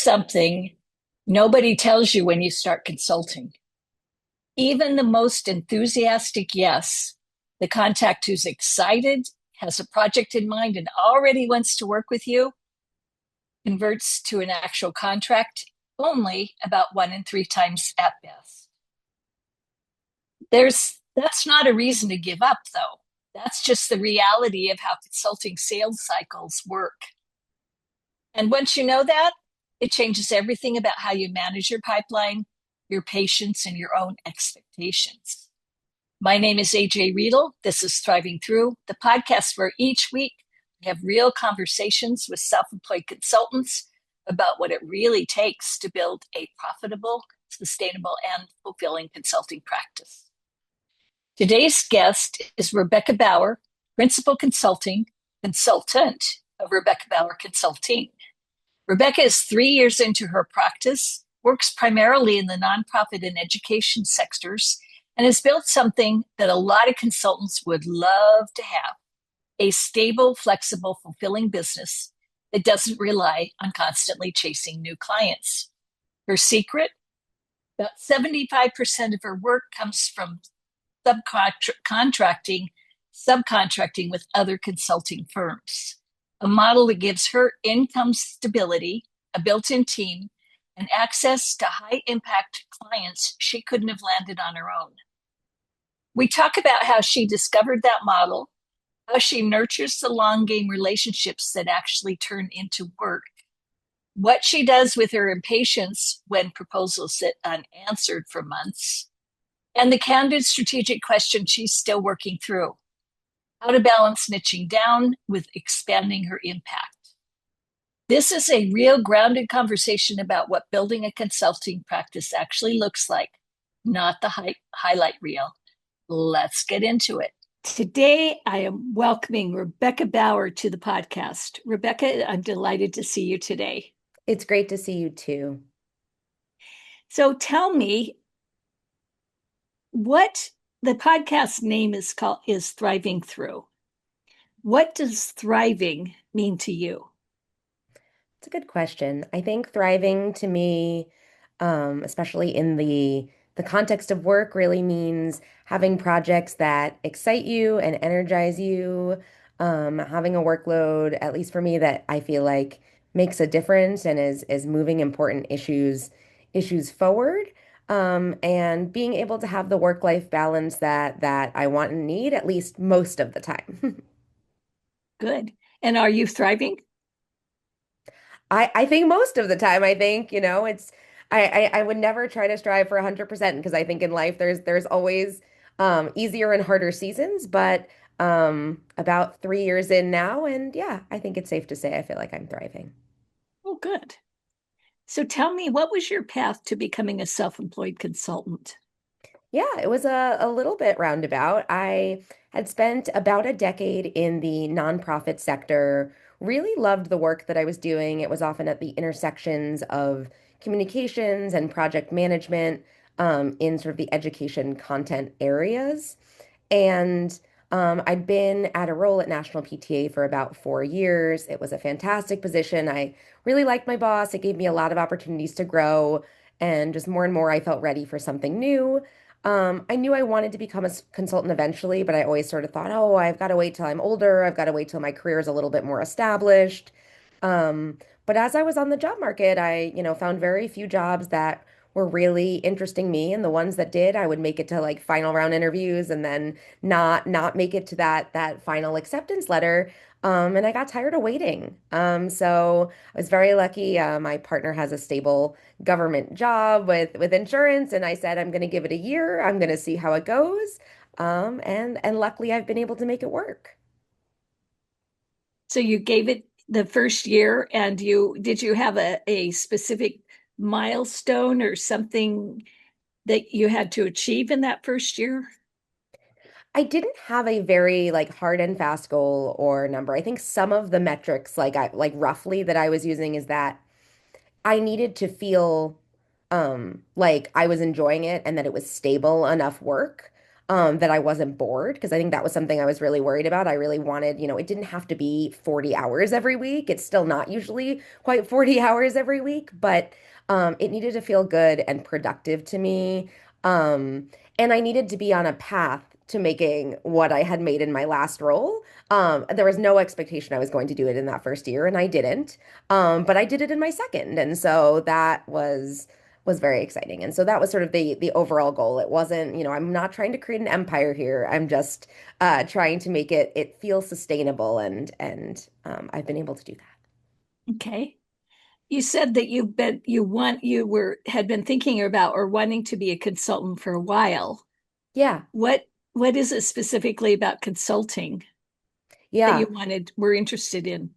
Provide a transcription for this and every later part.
Something nobody tells you when you start consulting. Even the most enthusiastic yes, the contact who's excited, has a project in mind, and already wants to work with you, converts to an actual contract only about 1 in 3 times at best. That's not a reason to give up, though. That's just the reality of how consulting sales cycles work. And once you know that, it changes everything about how you manage your pipeline, your patience, and your own expectations. My name is AJ Riedel. This is Thriving Through, the podcast where each week we have real conversations with self-employed consultants about what it really takes to build a profitable, sustainable, and fulfilling consulting practice. Today's guest is Rebecca Bauer, Principal Consultant of Rebecca Bauer Consulting. Rebecca is 3 years into her practice, works primarily in the nonprofit and education sectors, and has built something that a lot of consultants would love to have: a stable, flexible, fulfilling business that doesn't rely on constantly chasing new clients. Her secret? About 75% of her work comes from subcontracting, subcontracting with other consulting firms, a model that gives her income stability, a built-in team, and access to high-impact clients she couldn't have landed on her own. We talk about how she discovered that model, how she nurtures the long-game relationships that actually turn into work, what she does with her impatience when proposals sit unanswered for months, and the candid strategic question she's still working through: how to balance niching down with expanding her impact. This is a real grounded conversation about what building a consulting practice actually looks like, not the highlight reel. Let's get into it. Today, I am welcoming Rebecca Bauer to the podcast. Rebecca, I'm delighted to see you today. It's great to see you too. So tell me, what the podcast name is Thriving Through. What does thriving mean to you? It's a good question. I think thriving to me, especially in the context of work, really means having projects that excite you and energize you, having a workload, at least for me, that I feel like makes a difference and is moving important issues forward. And being able to have the work-life balance that I want and need, at least most of the time. Good. And are you thriving? I think most of the time, I think, it's I would never try to strive for 100% because I think in life there's always easier and harder seasons, but about 3 years in now, and yeah, I think it's safe to say I feel like I'm thriving. Oh, good. So tell me, what was your path to becoming a self-employed consultant? Yeah, it was a little bit roundabout. I had spent about a decade in the nonprofit sector, really loved the work that I was doing. It was often at the intersections of communications and project management in sort of the education content areas. And I'd been at a role at National PTA for about 4 years. It was a fantastic position. I really liked my boss. It gave me a lot of opportunities to grow. And just more and more, I felt ready for something new. I knew I wanted to become a consultant eventually, but I always sort of thought, oh, I've got to wait till I'm older. I've got to wait till my career is a little bit more established. Um, but as I was on the job market, I, found very few jobs that were really interesting me, and the ones that did, I would make it to like final round interviews and then not make it to that final acceptance letter. And I got tired of waiting. So I was very lucky. My partner has a stable government job with insurance, and I said I'm going to give it a year. I'm going to see how it goes. And luckily, I've been able to make it work. So you gave it the first year, and did you have a specific milestone or something that you had to achieve in that first year? I didn't have a very like hard and fast goal or number. I think some of the metrics like roughly that I was using is that I needed to feel like I was enjoying it and that it was stable enough work. that I wasn't bored, because I think that was something I was really worried about. I really wanted, it didn't have to be 40 hours every week. It's still not usually quite 40 hours every week, but it needed to feel good and productive to me. And I needed to be on a path to making what I had made in my last role. There was no expectation I was going to do it in that first year, and I didn't. But I did it in my second, and so that was very exciting. And so that was sort of the overall goal. It wasn't, I'm not trying to create an empire here. I'm just trying to make it feel sustainable, and I've been able to do that. Okay. You said that you were had been thinking about or wanting to be a consultant for a while. Yeah. What what is it specifically about consulting that you Yeah. were interested in?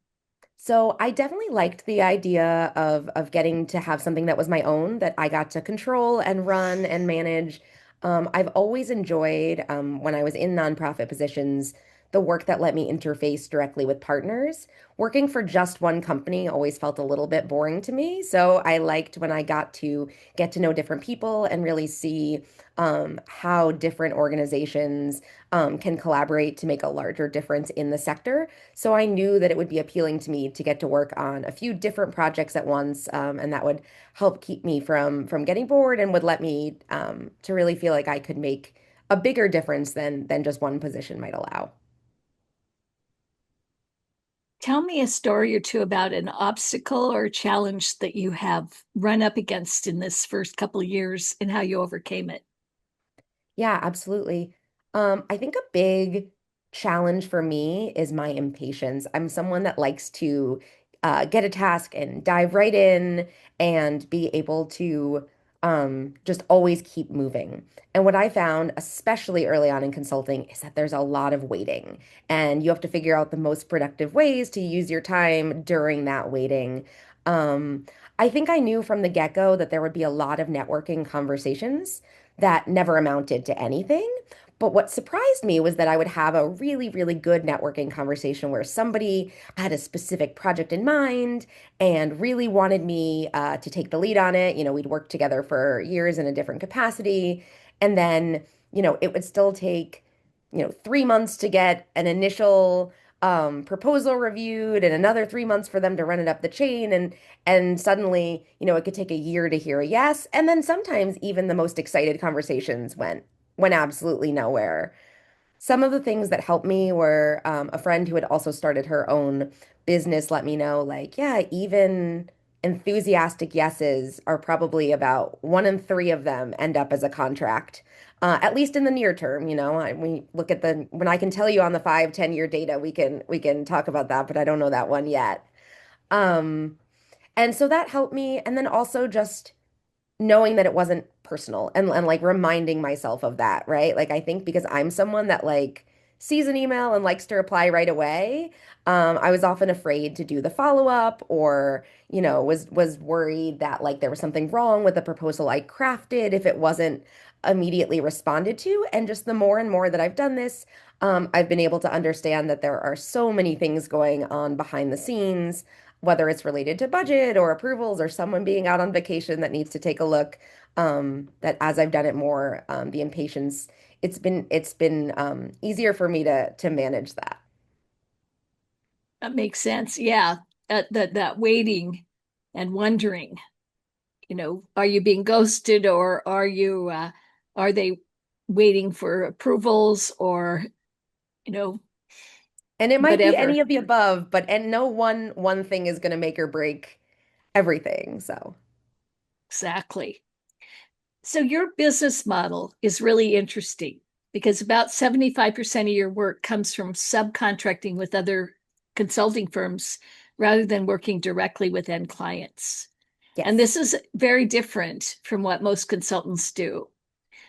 So I definitely liked the idea of getting to have something that was my own, that I got to control and run and manage. I've always enjoyed, when I was in nonprofit positions, the work that let me interface directly with partners. Working for just one company always felt a little bit boring to me. So I liked when I got to get to know different people and really see how different organizations can collaborate to make a larger difference in the sector. So I knew that it would be appealing to me to get to work on a few different projects at once, and that would help keep me from getting bored and would let me to really feel like I could make a bigger difference than just one position might allow. Tell me a story or two about an obstacle or a challenge that you have run up against in this first couple of years and how you overcame it. Yeah, absolutely. I think a big challenge for me is my impatience. I'm someone that likes to get a task and dive right in and be able to just always keep moving. And what I found, especially early on in consulting, is that there's a lot of waiting, and you have to figure out the most productive ways to use your time during that waiting. Um, I think I knew from the get-go that there would be a lot of networking conversations that never amounted to anything. But what surprised me was that I would have a really, really good networking conversation where somebody had a specific project in mind and really wanted me to take the lead on it. We'd worked together for years in a different capacity. And then, it would still take, 3 months to get an initial proposal reviewed and another 3 months for them to run it up the chain. And suddenly, it could take a year to hear a yes. And then sometimes even the most excited conversations went absolutely nowhere. Some of the things that helped me were a friend who had also started her own business let me know, like, yeah, even enthusiastic yeses are probably about one in three of them end up as a contract. At least in the near term, we look at the when I can tell you on the 5, 10 year data, we can talk about that, but I don't know that one yet. Um, and so that helped me. And then also just knowing that it wasn't personal and like reminding myself of that, right? Like I think because I'm someone that like sees an email and likes to reply right away, I was often afraid to do the follow-up or, was worried that like there was something wrong with the proposal I crafted if it wasn't immediately responded to. And just the more and more that I've done this, I've been able to understand that there are so many things going on behind the scenes, whether it's related to budget or approvals or someone being out on vacation that needs to take a look, that as I've done it more, the impatience, it's been easier for me to manage that. That makes sense. Yeah. That waiting and wondering, are you being ghosted or are they waiting for approvals or, you know, And it might be whatever. any of the above, but and no one thing is going to make or break everything. So, Exactly. So your business model is really interesting because about 75% of your work comes from subcontracting with other consulting firms rather than working directly with end clients. And yes. this is very different from what most consultants do.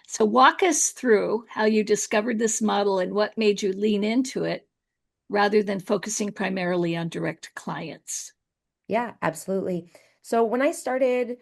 So walk us through how you discovered this model and what made you lean into it rather than focusing primarily on direct clients. Yeah, absolutely. So when I started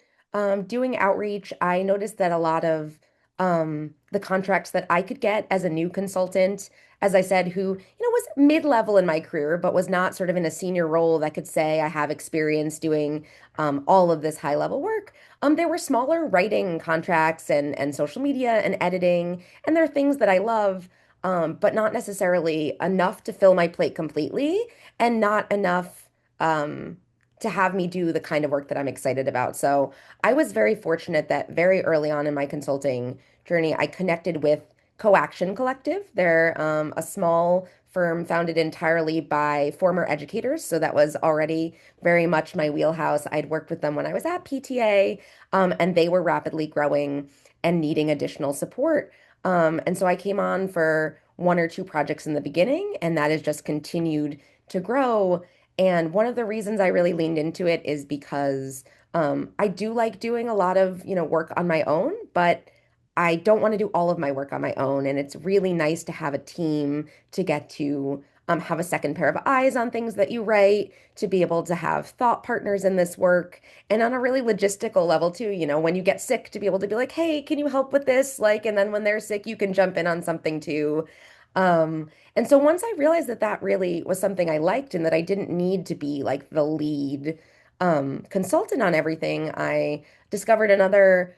doing outreach, I noticed that a lot of the contracts that I could get as a new consultant, as I said, who, was mid-level in my career, but was not sort of in a senior role that could say I have experience doing all of this high-level work. There were smaller writing contracts and social media and editing, and there are things that I love, but not necessarily enough to fill my plate completely, and not enough to have me do the kind of work that I'm excited about. So I was very fortunate that very early on in my consulting journey, I connected with Coaction Collective. They're a small firm founded entirely by former educators. So that was already very much my wheelhouse. I'd worked with them when I was at PTA, and they were rapidly growing and needing additional support. And so I came on for one or two projects in the beginning, and that has just continued to grow. And one of the reasons I really leaned into it is because I do like doing a lot of, work on my own, but I don't want to do all of my work on my own. And it's really nice to have a team to get to have a second pair of eyes on things that you write, to be able to have thought partners in this work. And on a really logistical level too, when you get sick, to be able to be like, hey, can you help with this? Like, and then when they're sick, you can jump in on something too. And so once I realized that that really was something I liked and that I didn't need to be like the lead consultant on everything, I discovered another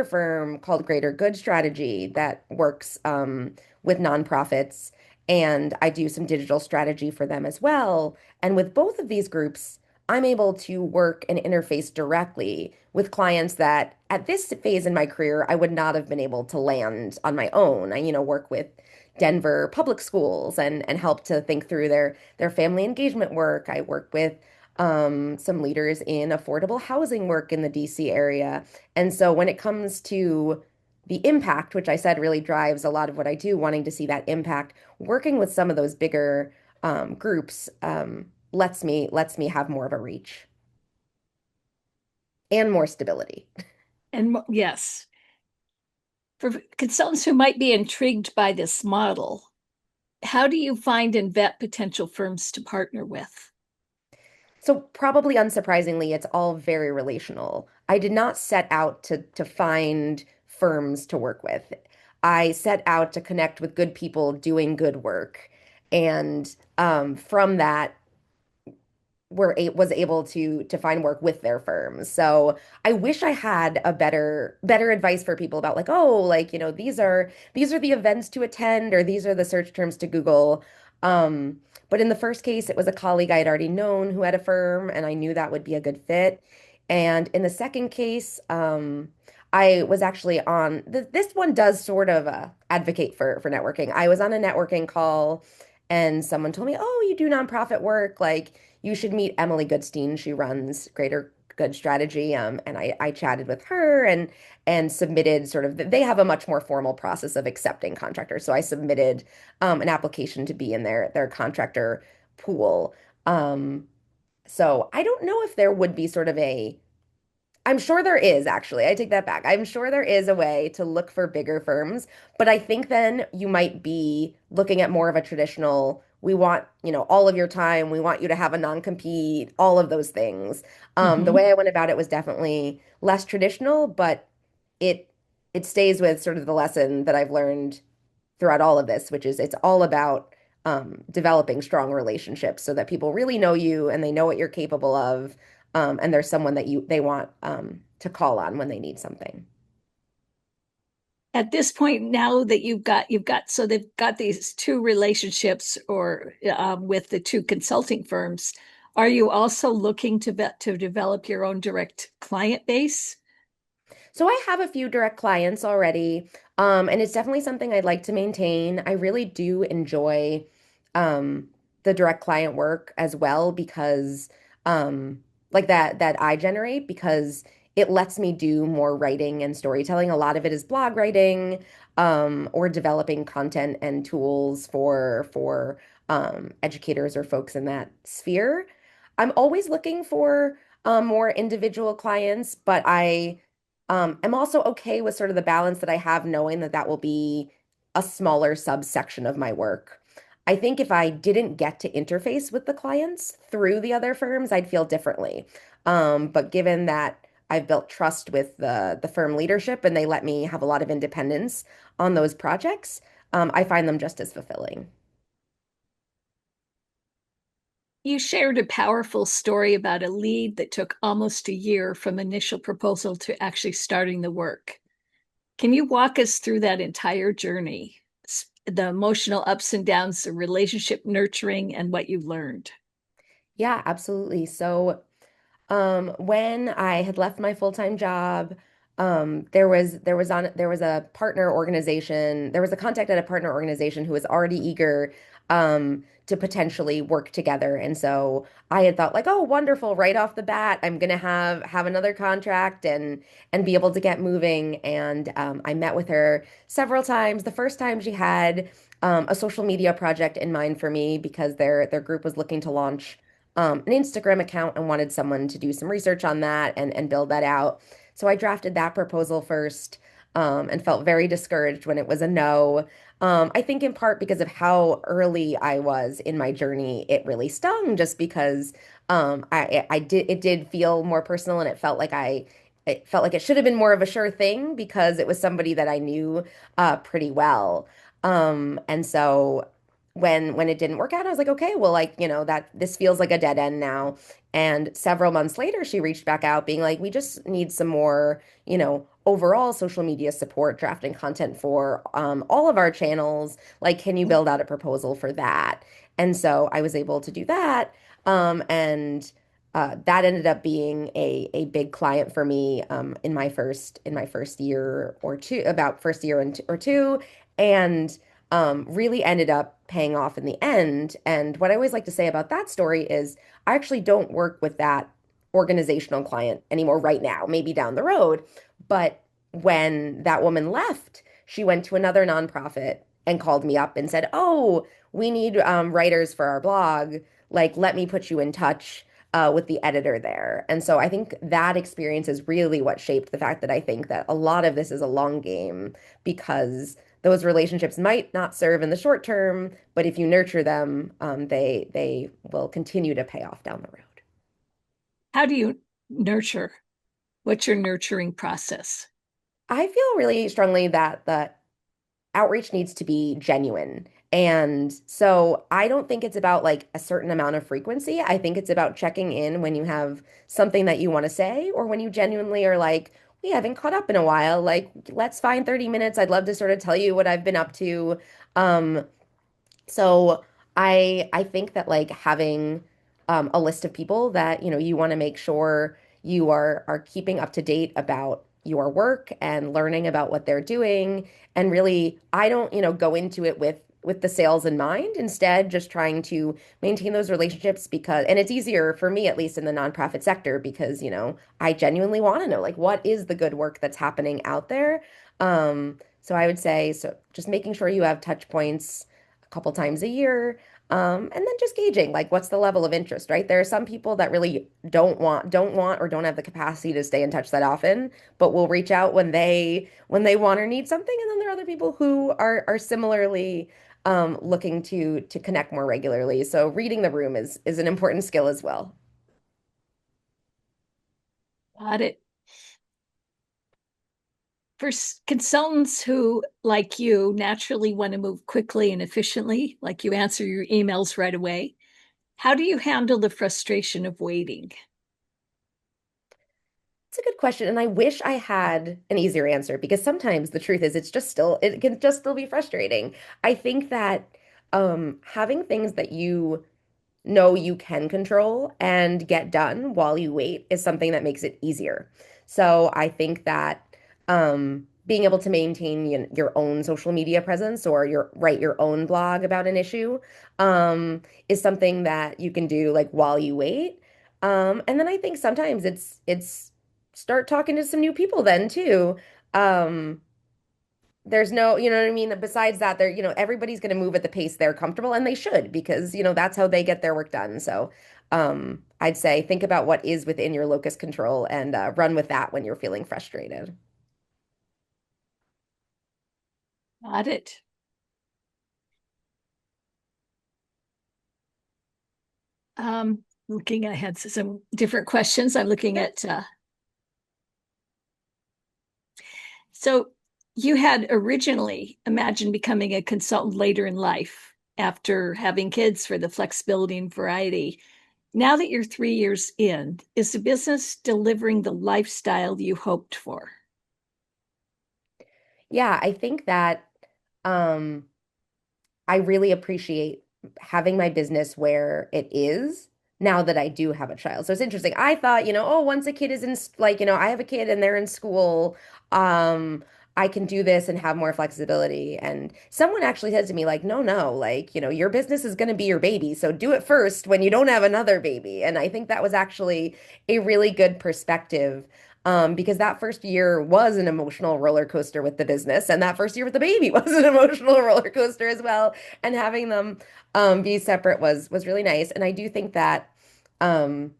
firm called Greater Good Strategy that works with nonprofits, and I do some digital strategy for them as well. And with both of these groups, I'm able to work and interface directly with clients that at this phase in my career, I would not have been able to land on my own. I, work with Denver public schools and help to think through their family engagement work. I work with some leaders in affordable housing work in the DC area. And so when it comes to the impact, which I said really drives a lot of what I do, wanting to see that impact, working with some of those bigger groups lets me have more of a reach and more stability. And yes, for consultants who might be intrigued by this model, how do you find and vet potential firms to partner with? So probably unsurprisingly, it's all very relational. I did not set out to find firms to work with. I set out to connect with good people doing good work. And from that, was able to find work with their firms. So I wish I had a better advice for people about like, oh, like, these are the events to attend or these are the search terms to Google. But in the first case, it was a colleague I had already known who had a firm and I knew that would be a good fit. And in the second case, I was actually on this one does sort of advocate for networking. I was on a networking call and someone told me, "Oh, you do nonprofit work, like you should meet Emily Goodstein. She runs Greater Good Strategy." And I chatted with her and submitted sort of they have a much more formal process of accepting contractors. So I submitted an application to be in their contractor pool. Um, so I don't know if there would be sort of a I'm sure there is actually. I take that back. I'm sure there is a way to look for bigger firms, but I think then you might be looking at more of a traditional, we want, all of your time, we want you to have a non-compete, all of those things. The Mm-hmm. way I went about it was definitely less traditional, but it it stays with sort of the lesson that I've learned throughout all of this, which is it's all about developing strong relationships so that people really know you and they know what you're capable of, and there's someone that they want to call on when they need something. At this point, now that you've got so they've got these two relationships or with the two consulting firms, are you also looking to develop your own direct client base? So I have a few direct clients already, and it's definitely something I'd like to maintain. I really do enjoy the direct client work as well because like that I generate because it lets me do more writing and storytelling. A lot of it is blog writing, or developing content and tools for educators or folks in that sphere. I'm always looking for more individual clients, but I'm also okay with sort of the balance that I have, knowing that that will be a smaller subsection of my work. I think if I didn't get to interface with the clients through the other firms, I'd feel differently. But given that I've built trust with the firm leadership and they let me have a lot of independence on those projects, I find them just as fulfilling. You shared a powerful story about a lead that took almost a year from initial proposal to actually starting the work. Can you walk us through that entire journey? The emotional ups and downs, the relationship nurturing, and what you learned. Yeah, absolutely. So when I had left my full-time job, there was a partner organization, there was a contact at a partner organization who was already eager to potentially work together. And so I had thought like, oh, wonderful, right off the bat, I'm gonna have another contract and be able to get moving. And I met with her several times. The first time she had a social media project in mind for me because their group was looking to launch an Instagram account and wanted someone to do some research on that and build that out. So I drafted that proposal first, and felt very discouraged when it was a no. I think in part because of how early I was in my journey, it really stung just because I did it did feel more personal and it felt like it should have been more of a sure thing because it was somebody that I knew pretty well. And so when it didn't work out, I was like, okay, well, like, that this feels like a dead end now. And several months later, she reached back out being like, we just need some more, overall social media support, drafting content for all of our channels. Like, can you build out a proposal for that? And so I was able to do that. And that ended up being a big client for me in my first year or two, about first year or two. And really ended up paying off in the end. And what I always like to say about that story is I actually don't work with that organizational client anymore right now, maybe down the road. But when that woman left, she went to another nonprofit and called me up and said, oh, we need writers for our blog. Like, let me put you in touch with the editor there. And so I think that experience is really what shaped the fact that I think that a lot of this is a long game because those relationships might not serve in the short term, but if you nurture them, they will continue to pay off down the road. How do you nurture? What's your nurturing process? I feel really strongly that the outreach needs to be genuine. And so I don't think it's about like a certain amount of frequency. I think it's about checking in when you have something that you want to say or when you genuinely are like, we haven't caught up in a while. Like, let's find 30 minutes. I'd love to sort of tell you what I've been up to. Um, So I think that like having a list of people that, you want to make sure you are keeping up to date about your work and learning about what they're doing. And really, I don't, go into it with the sales in mind. Instead, just trying to maintain those relationships because, and it's easier for me, at least in the nonprofit sector, because, I genuinely want to know like what is the good work that's happening out there. So I would say, so just making sure you have touch points a couple times a year. And then just gauging like what's the level of interest, right? There are some people that really don't want or don't have the capacity to stay in touch that often, but will reach out when they want or need something. And then there are other people who are similarly looking to connect more regularly. So reading the room is an important skill as well. Got it. For consultants who, like you, naturally want to move quickly and efficiently, like you answer your emails right away, how do you handle the frustration of waiting? It's a good question, and I wish I had an easier answer because sometimes the truth is it can just still be frustrating. I think that having things that you know you can control and get done while you wait is something that makes it easier. So I think that being able to maintain your own social media presence or write your own blog about an issue is something that you can do like while you wait. And then I think sometimes it's start talking to some new people then too. Um, there's no, you know what I mean? Besides that, everybody's going to move at the pace they're comfortable and they should because, that's how they get their work done. So, I'd say think about what is within your locus control and run with that when you're feeling frustrated. Got it. Looking, I had some different questions. I'm looking Sure. at So you had originally imagined becoming a consultant later in life after having kids for the flexibility and variety. Now that you're 3 years in, is the business delivering the lifestyle you hoped for? Yeah, I think that um I really appreciate having my business where it is now that I do have a child. So it's interesting. I thought, oh, once a kid is I have a kid and they're in school, um, I can do this and have more flexibility. And someone actually said to me, like, no, no, like, your business is going to be your baby. So do it first when you don't have another baby. And I think that was actually a really good perspective. Because that first year was an emotional roller coaster with the business, and that first year with the baby was an emotional roller coaster as well. And having them be separate was really nice. And I do think that um,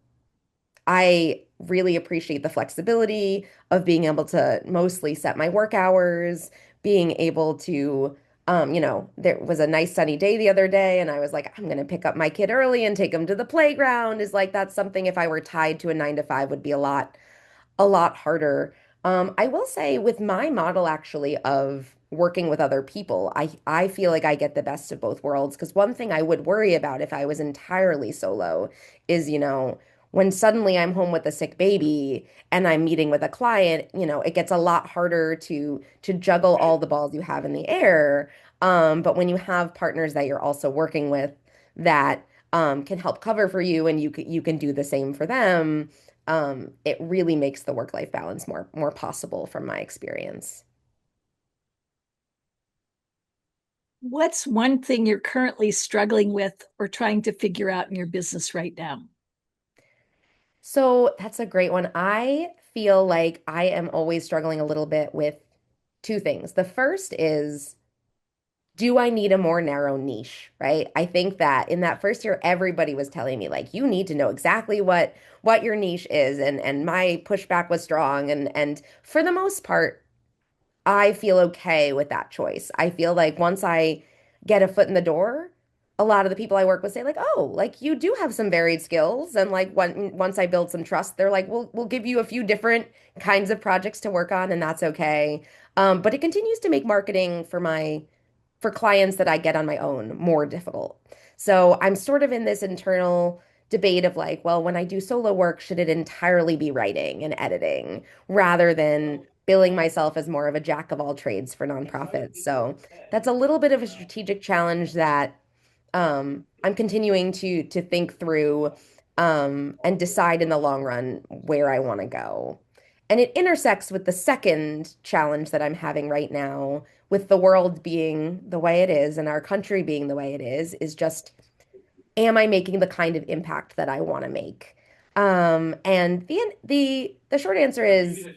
I really appreciate the flexibility of being able to mostly set my work hours, being able to, there was a nice sunny day the other day, and I was like, I'm going to pick up my kid early and take him to the playground. Is like that's something if I were tied to a 9 to 5 would be a lot harder. I will say with my model actually of working with other people, I feel like I get the best of both worlds because one thing I would worry about if I was entirely solo is, when suddenly I'm home with a sick baby and I'm meeting with a client, it gets a lot harder to juggle all the balls you have in the air. But when you have partners that you're also working with that can help cover for you and you can do the same for them, it really makes the work-life balance more possible from my experience. What's one thing you're currently struggling with or trying to figure out in your business right now? So that's a great one. I feel like I am always struggling a little bit with two things. The first is, do I need a more narrow niche, right? I think that in that first year, everybody was telling me like, you need to know exactly what your niche is, and my pushback was strong, and for the most part, I feel okay with that choice. I feel like once I get a foot in the door, a lot of the people I work with say like, "Oh, like you do have some varied skills." And like once I build some trust, they're like, "We'll give you a few different kinds of projects to work on, and that's okay." But it continues to make marketing for clients that I get on my own more difficult. So I'm sort of in this internal debate of like, well, when I do solo work, should it entirely be writing and editing rather than billing myself as more of a jack of all trades for nonprofits? So that's a little bit of a strategic challenge that I'm continuing to think through and decide in the long run where I want to go. And it intersects with the second challenge that I'm having right now, with the world being the way it is and our country being the way it is just, am I making the kind of impact that I want to make? And the short answer is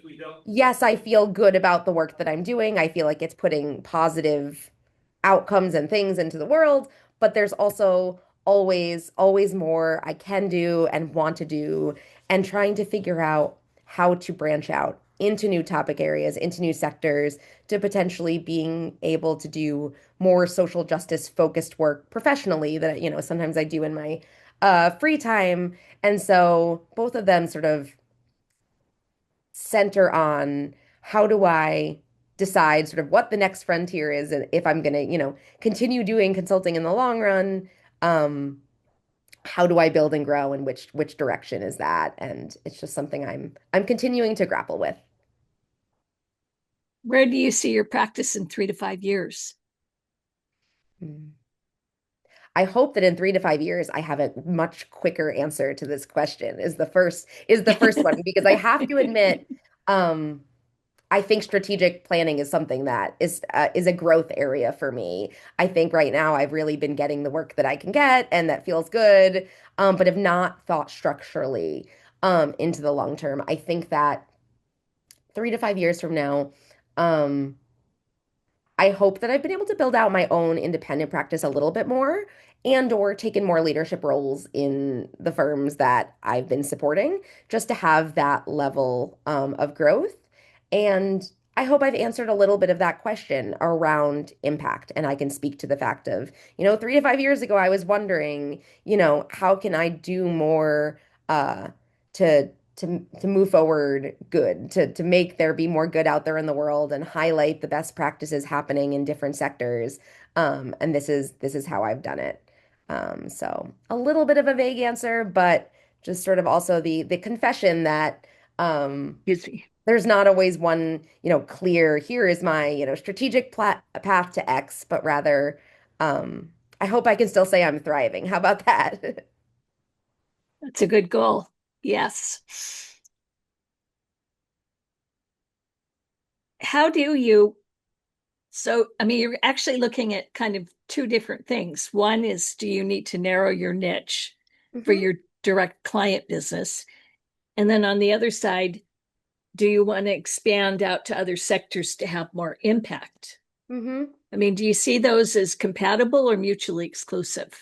yes, I feel good about the work that I'm doing. I feel like it's putting positive outcomes and things into the world, but there's also always more I can do and want to do, and trying to figure out how to branch out into new topic areas, into new sectors, to potentially being able to do more social justice focused work professionally that, sometimes I do in my free time. And so both of them sort of center on how do I decide sort of what the next frontier is, and if I'm going to, continue doing consulting in the long run, um, how do I build and grow, and which direction is that? And it's just something I'm continuing to grapple with. Where do you see your practice in 3 to 5 years? Mm. I hope that in 3 to 5 years I have a much quicker answer to this question is the first one, because I have to admit, um, I think strategic planning is something that is a growth area for me. I think right now I've really been getting the work that I can get and that feels good, but have not thought structurally into the long term. I think that 3 to 5 years from now, um, I hope that I've been able to build out my own independent practice a little bit more, and or taken more leadership roles in the firms that I've been supporting, just to have that level of growth. And I hope I've answered a little bit of that question around impact. And I can speak to the fact of, 3 to 5 years ago, I was wondering, how can I do more uh, to to move forward good, to make there be more good out there in the world and highlight the best practices happening in different sectors. And this is how I've done it. So a little bit of a vague answer, but just sort of also the confession that Excuse me. there's not always one, clear, here is my, strategic path to X, but rather, I hope I can still say I'm thriving. How about that? That's a good goal. Yes. How do you So, I mean, you're actually looking at kind of two different things. One is, do you need to narrow your niche for hmm your direct client business? And then on the other side, do you want to expand out to other sectors to have more impact? hmm I mean, do you see those as compatible or mutually exclusive?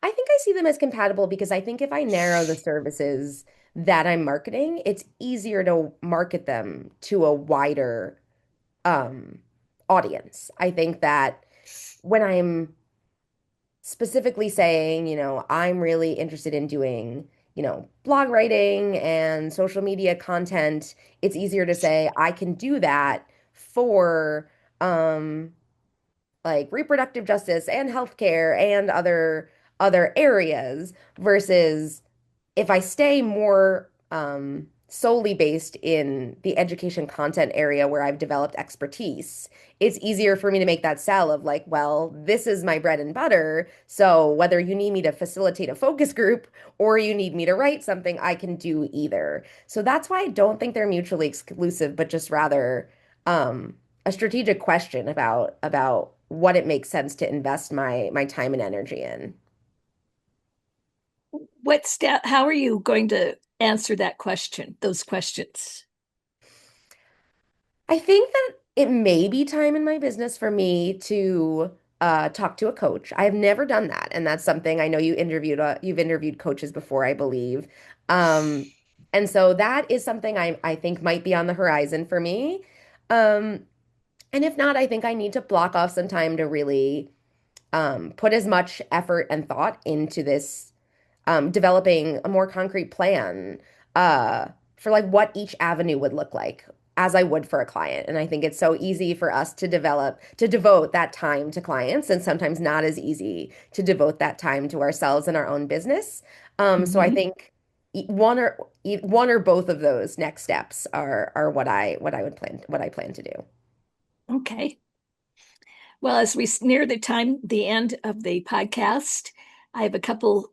I think I see them as compatible because I think if I narrow the services that I'm marketing, it's easier to market them to a wider um, audience. I think that when I'm specifically saying, I'm really interested in doing, blog writing and social media content, it's easier to say I can do that for um like reproductive justice and healthcare and other areas versus if I stay more solely based in the education content area where I've developed expertise, it's easier for me to make that sell of like, well, this is my bread and butter. So whether you need me to facilitate a focus group or you need me to write something, I can do either. So that's why I don't think they're mutually exclusive, but just rather a strategic question about what it makes sense to invest my time and energy in. What step, how are you going to answer that question, those questions? I think that it may be time in my business for me to talk to a coach. I have never done that, and that's something I know you've interviewed coaches before, I believe. Um, and so that is something I think might be on the horizon for me. Um, and if not, I think I need to block off some time to really put as much effort and thought into this developing a more concrete plan uh, for like what each avenue would look like as I would for a client. And I think it's so easy for us to devote that time to clients, and sometimes not as easy to devote that time to ourselves and our own business. So I Mhm. think one or both of those next steps are what I plan to do. Okay. Well, as we near the end of the podcast, I have a couple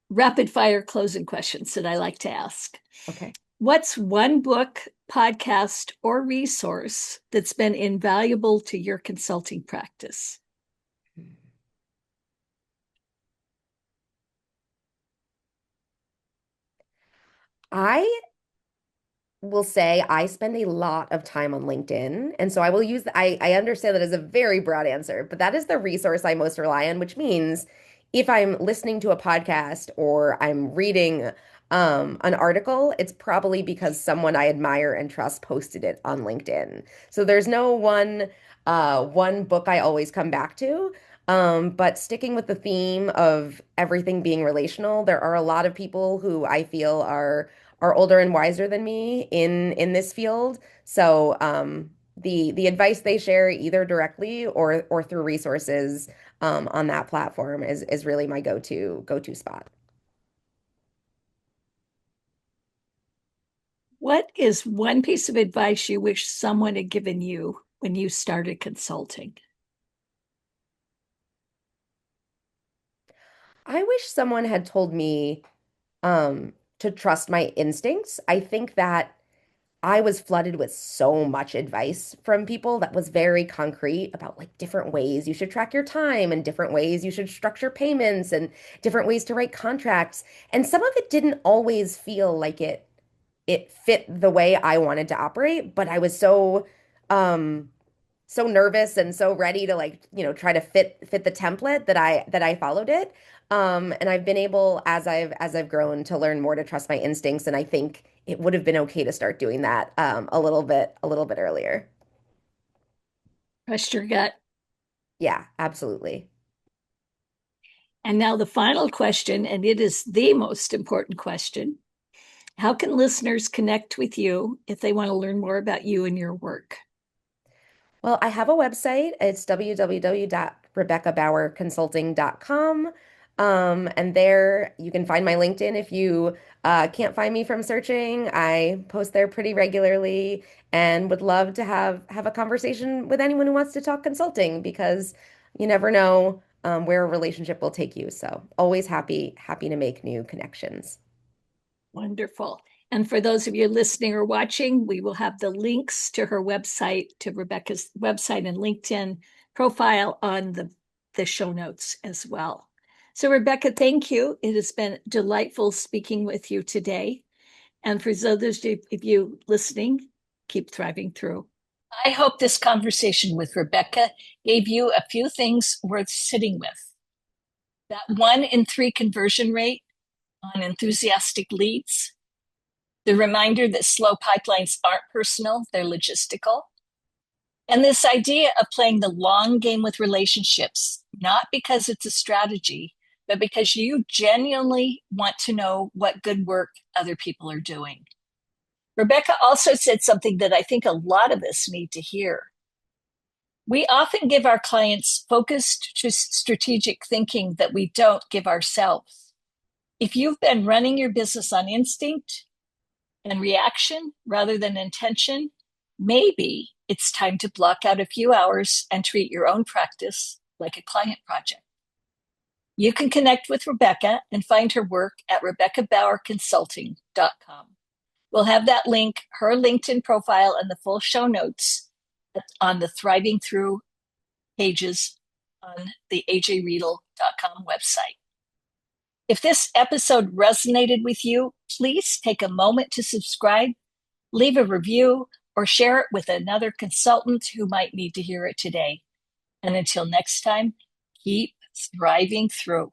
rapid fire closing questions that I like to ask. Okay. What's one book, podcast, or resource that's been invaluable to your consulting practice? I will say I spend a lot of time on LinkedIn. And so I will use, I understand that as a very broad answer, but that is the resource I most rely on, which means if I'm listening to a podcast or I'm reading an article, it's probably because someone I admire and trust posted it on LinkedIn. So there's no one book I always come back to. But sticking with the theme of everything being relational, there are a lot of people who I feel are older and wiser than me in this field. So the advice they share either directly or through resources on that platform is really my go-to spot. What is one piece of advice you wish someone had given you when you started consulting? I wish someone had told me to trust my instincts. I think that I was flooded with so much advice from people that was very concrete about like different ways you should track your time and different ways you should structure payments and different ways to write contracts. And some of it didn't always feel like it fit the way I wanted to operate, but I was um so nervous and so ready to like, try to fit the template that I followed it. And I've been able as I've grown to learn more to trust my instincts, and I think it would have been okay to start doing that a little bit earlier. Trust your gut. Yeah, absolutely. And now the final question, and it is the most important question. How can listeners connect with you if they want to learn more about you and your work? Well, I have a website. It's www.rebeccabauerconsulting.com. And there you can find my LinkedIn if you can't find me from searching. I post there pretty regularly and would love to have a conversation with anyone who wants to talk consulting because you never know where a relationship will take you. So always happy to make new connections. Wonderful. And for those of you listening or watching, we will have the links to her website, to Rebecca's website and LinkedIn profile on the show notes as well. So, Rebecca, thank you. It has been delightful speaking with you today. And for those of you listening, keep thriving through. I hope this conversation with Rebecca gave you a few things worth sitting with. That 1 in 3 conversion rate on enthusiastic leads, the reminder that slow pipelines aren't personal, they're logistical. And this idea of playing the long game with relationships, not because it's a strategy, but because you genuinely want to know what good work other people are doing. Rebecca also said something that I think a lot of us need to hear. We often give our clients focused strategic thinking that we don't give ourselves. If you've been running your business on instinct and reaction rather than intention, maybe it's time to block out a few hours and treat your own practice like a client project. You can connect with Rebecca and find her work at RebeccaBauerConsulting.com. We'll have that link, her LinkedIn profile, and the full show notes on the Thriving Through pages on the ajriedel.com website. If this episode resonated with you, please take a moment to subscribe, leave a review, or share it with another consultant who might need to hear it today. And until next time, keep thriving through.